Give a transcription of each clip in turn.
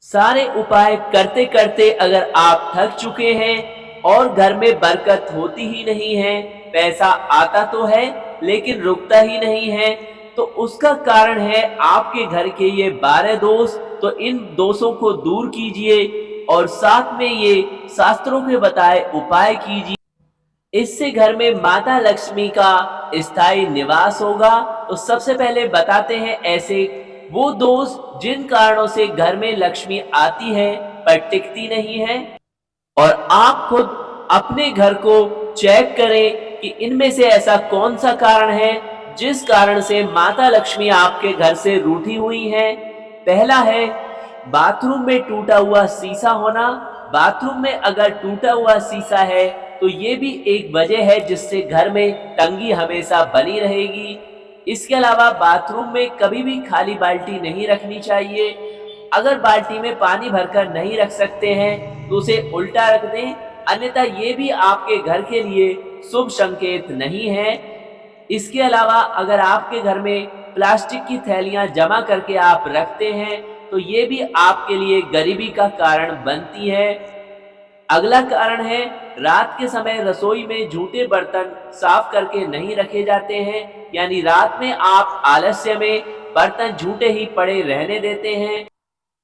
सारे उपाय करते करते अगर आप थक चुके हैं और घर में बरकत होती ही नहीं है, पैसा आता तो है लेकिन रुकता ही नहीं है, तो उसका कारण है आपके घर के ये 12 दोष। तो इन दोषों को दूर कीजिए और साथ में ये शास्त्रों के बताए उपाय कीजिए। इससे घर में माता लक्ष्मी का स्थायी निवास होगा। तो सबसे पहले बताते हैं ऐसे वो दोष जिन कारणों से घर में लक्ष्मी आती है पर टिकती नहीं है, और आप खुद अपने घर को चेक करें कि इनमें से ऐसा कौन सा कारण है जिस कारण से माता लक्ष्मी आपके घर से रूठी हुई है। पहला है बाथरूम में टूटा हुआ शीशा होना। बाथरूम में अगर टूटा हुआ शीशा है तो ये भी एक वजह है जिससे घर में तंगी हमेशा बनी रहेगी। इसके अलावा बाथरूम में कभी भी खाली बाल्टी नहीं रखनी चाहिए। अगर बाल्टी में पानी भरकर नहीं रख सकते हैं तो उसे उल्टा रख दें, अन्यथा ये भी आपके घर के लिए शुभ संकेत नहीं है। इसके अलावा अगर आपके घर में प्लास्टिक की थैलियां जमा करके आप रखते हैं तो ये भी आपके लिए गरीबी का कारण बनती है। अगला कारण है रात के समय रसोई में जूठे बर्तन साफ करके नहीं रखे जाते हैं, यानी रात में आप आलस्य में बर्तन जूठे ही पड़े रहने देते हैं।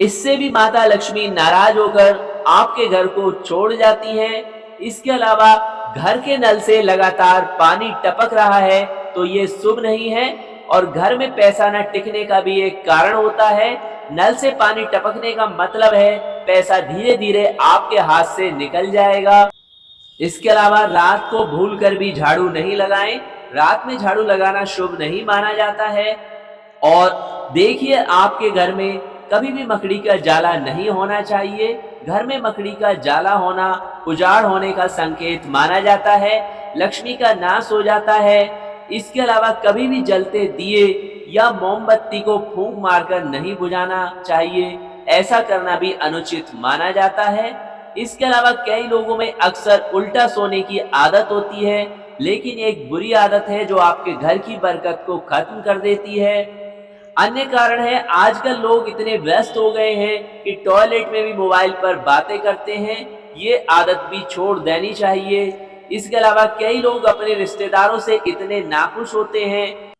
इससे भी माता लक्ष्मी नाराज होकर आपके घर को छोड़ जाती हैं। इसके अलावा घर के नल से लगातार पानी टपक रहा है तो ये शुभ नहीं है और घर में पैसा न टिकने का भी एक कारण होता है। नल से पानी टपकने का मतलब है पैसा धीरे धीरे आपके हाथ से निकल जाएगा। इसके अलावा रात को भूलकर भी झाड़ू नहीं लगाएं। रात में झाड़ू लगाना शुभ नहीं माना जाता है। और देखिए, आपके घर में कभी भी मकड़ी का जाला नहीं होना चाहिए। घर में मकड़ी का जाला होना उजाड़ होने का संकेत माना जाता है, लक्ष्मी का नाश हो जाता है। इसके अलावा कभी भी जलते दिए या मोमबत्ती को फूंक मारकर नहीं बुझाना चाहिए, ऐसा करना भी अनुचित माना जाता है। इसके अलावा कई लोगों में अक्सर उल्टा सोने की आदत होती है, लेकिन एक बुरी आदत है जो आपके घर की बरकत को खत्म कर देती है। अन्य कारण है आजकल लोग इतने व्यस्त हो गए हैं कि टॉयलेट में भी मोबाइल पर बातें करते हैं। ये आदत भी छोड़ देनी चाहिए। इसके अलावा कई लोग अपने रिश्तेदारों से इतने नाखुश होते हैं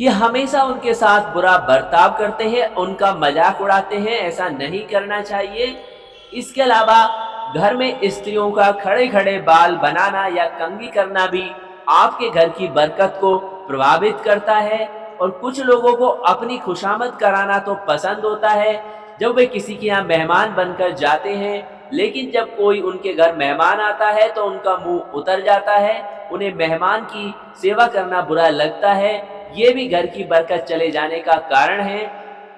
कि हमेशा उनके साथ बुरा बर्ताव करते हैं, उनका मजाक उड़ाते हैं। ऐसा नहीं करना चाहिए। इसके अलावा घर में स्त्रियों का खड़े खड़े बाल बनाना या कंघी करना भी आपके घर की बरकत को प्रभावित करता है। और कुछ लोगों को अपनी खुशामद कराना तो पसंद होता है जब वे किसी के यहाँ मेहमान बनकर जाते हैं, लेकिन जब कोई उनके घर मेहमान आता है तो उनका मुंह उतर जाता है, उन्हें मेहमान की सेवा करना बुरा लगता है। ये भी घर की बरकत चले जाने का कारण है।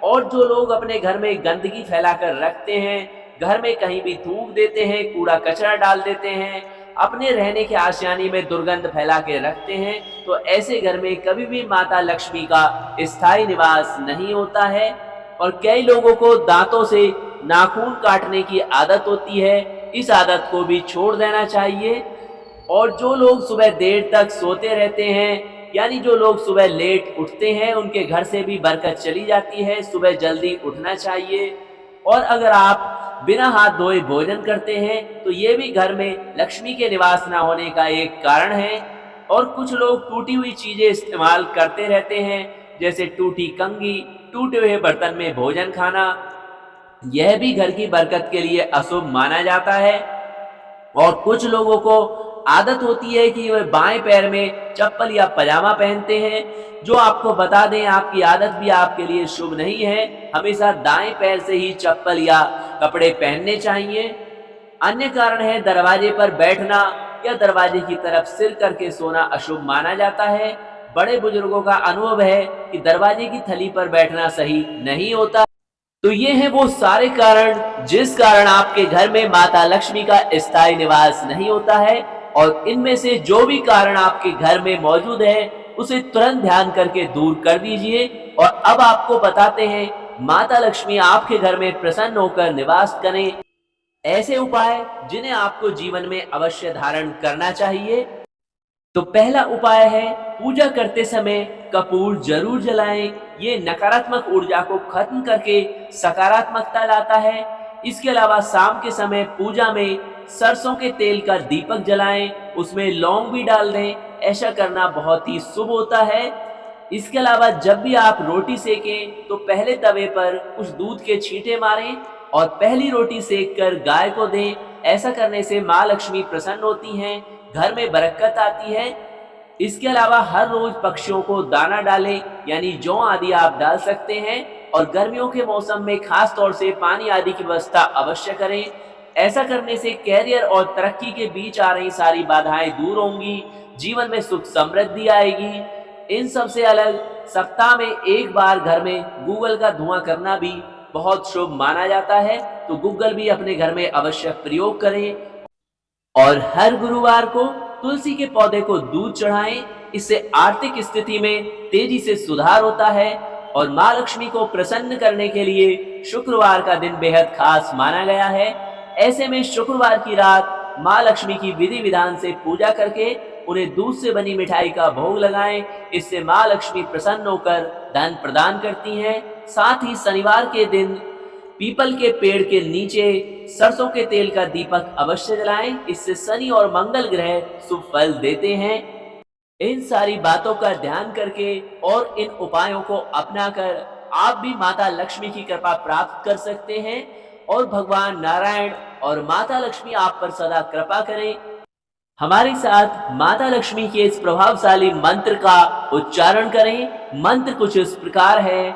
और जो लोग अपने घर में गंदगी फैलाकर रखते हैं, घर में कहीं भी थूक देते हैं, कूड़ा कचरा डाल देते हैं, अपने रहने के आशियाने में दुर्गंध फैला के रखते हैं, तो ऐसे घर में कभी भी माता लक्ष्मी का स्थायी निवास नहीं होता है। और कई लोगों को दांतों से नाखून काटने की आदत होती है, इस आदत को भी छोड़ देना चाहिए। और जो लोग सुबह देर तक सोते रहते हैं, यानी जो लोग सुबह लेट उठते हैं, उनके घर से भी बरकत चली जाती है। सुबह जल्दी उठना चाहिए। और अगर आप बिना हाथ धोए भोजन करते हैं तो ये भी घर में लक्ष्मी के निवास न होने का एक कारण है। और कुछ लोग टूटी हुई चीजें इस्तेमाल करते रहते हैं, जैसे टूटी कंघी, टूटे हुए बर्तन में भोजन खाना, यह भी घर की बरकत के लिए अशुभ माना जाता है। और कुछ लोगों को आदत होती है कि वे बाएं पैर में चप्पल या पजामा पहनते हैं, जो आपको बता दें आपकी आदत भी आपके लिए शुभ नहीं है। हमेशा दाएं पैर से ही चप्पल या कपड़े पहनने चाहिए। अन्य कारण है दरवाजे पर बैठना या दरवाजे की तरफ सिर करके सोना अशुभ माना जाता है। बड़े बुजुर्गों का अनुभव है कि दरवाजे की थली पर बैठना सही नहीं होता। तो ये हैं वो सारे कारण जिस कारण आपके घर में माता लक्ष्मी का स्थायी निवास नहीं होता है। और इनमें से जो भी कारण आपके घर में मौजूद है उसे तुरंत ध्यान करके दूर कर दीजिए। और अब आपको बताते हैं माता लक्ष्मी आपके घर में प्रसन्न होकर निवास करें ऐसे उपाय जिन्हें आपको जीवन में अवश्य धारण करना चाहिए। तो पहला उपाय है, पूजा करते समय कपूर जरूर जलाएं। ये नकारात्मक ऊर्जा को खत्म करके सकारात्मकता लाता है। इसके अलावा शाम के समय पूजा में सरसों के तेल का दीपक जलाएं, उसमें लौंग भी डाल दें। ऐसा करना बहुत ही शुभ होता है। इसके अलावा जब भी आप रोटी सेकें तो पहले तवे पर कुछ दूध के छींटे मारें और पहली रोटी सेक कर गाय को दें। ऐसा करने से माँ लक्ष्मी प्रसन्न होती हैं, घर में बरकत आती है। इसके अलावा हर रोज पक्षियों को दाना डालें, यानी जौ आदि आप डाल सकते हैं। और गर्मियों के मौसम में खास तौर से पानी आदि की व्यवस्था अवश्य करें। ऐसा करने से कैरियर और तरक्की के बीच आ रही सारी बाधाएं दूर होंगी, जीवन में सुख समृद्धि आएगी। इन सब से अलग सप्ताह में एक बार घर में गूगल का धुआं करना भी बहुत शुभ माना जाता है। तो गूगल भी अपने घर में अवश्य प्रयोग करें। और हर गुरुवार को तुलसी के पौधे को दूध चढ़ाएं। इससे आर्थिक स्थिति में तेजी से सुधार होता है। और माँ लक्ष्मी को प्रसन्न करने के लिए शुक्रवार का दिन बेहद खास माना गया है। ऐसे में शुक्रवार की रात माँ लक्ष्मी की विधि विधान से पूजा करके उन्हें दूध से बनी मिठाई का भोग लगाएं। इससे माँ लक्ष्मी प्रसन्न होकर धन प्रदान करती हैं। साथ ही शनिवार के दिन पीपल के पेड़ के नीचे सरसों के तेल का दीपक अवश्य जलाएं। इससे शनि और मंगल ग्रह शुभ फल देते हैं। इन सारी बातों का ध्यान करके और इन उपायों को अपनाकर आप भी माता लक्ष्मी की कृपा प्राप्त कर सकते हैं। और भगवान नारायण और माता लक्ष्मी आप पर सदा कृपा करें। हमारे साथ माता लक्ष्मी के इस प्रभावशाली मंत्र का उच्चारण करें। मंत्र कुछ इस प्रकार है।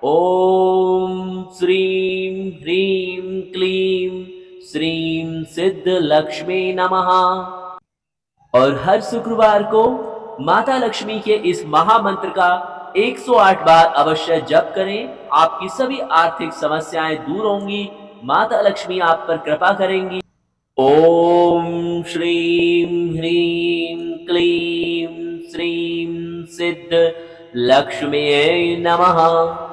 ओम श्रीं ह्रीं क्लीं श्रीं सिद्ध लक्ष्मी नमः। और हर शुक्रवार को माता लक्ष्मी के इस महामंत्र का 108 बार अवश्य जप करें। आपकी सभी आर्थिक समस्याएं दूर होंगी, माता लक्ष्मी आप पर कृपा करेंगी। ओम श्रीं ह्रीं क्लीं श्रीं सिद्ध लक्ष्म्यै नमः।